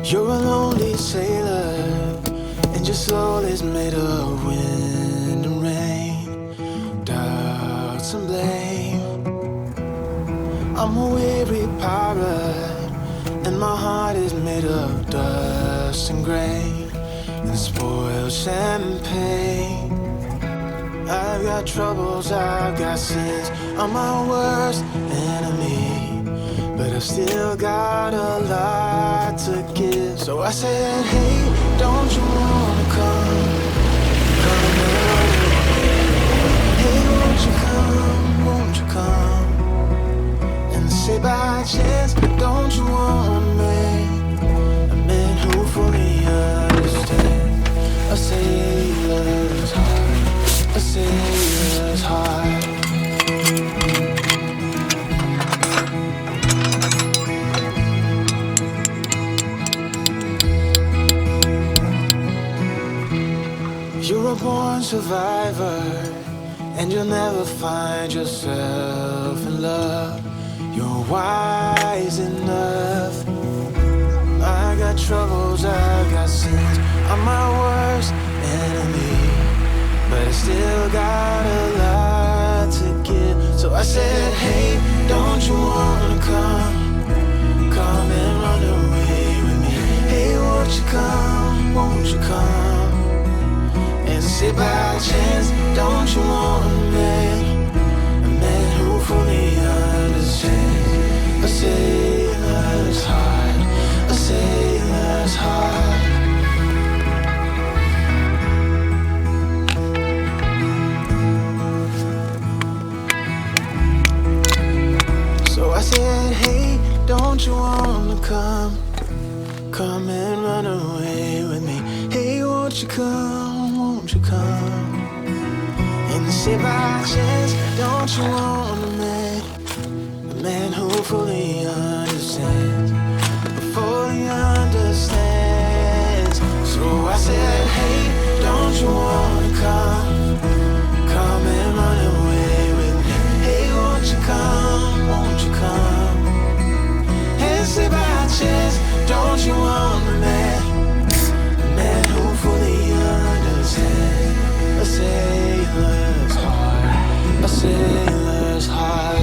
You're a lonely sailor, and your soul is made of wind and rain, doubts and blame. I'm a weary pirate, and my heart is made of dust and grain and spoiled champagne. I've got troubles, I've got sins, I'm my worst enemy, but I've still got a lot to give. So I said, hey, don't you wanna come and run away? Hey, won't you come and say by chance, don't you want me, a man who fully understands a sailor's heart, a sailor's heart. You're a born survivor, and you'll never find yourself in love. You're wise enough. I got troubles, I got sins, I'm my worst enemy, but I still got a lot to give. So I said, hey, don't you wanna come and run away with me? Hey, won't you come and say by chance, don't you want a man who fully understands a sailor's heart, a sailor's heart. So I said, hey, don't you wanna come and run away with me? Hey, won't you come and say by chance, don't you want a man who fully understands, fully understands. So I said, hey, don't you wanna come and run away with me? Hey, won't you come and say by chance, don't you want a man who fully understands a sailor's heart, a sailor's heart.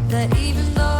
that even though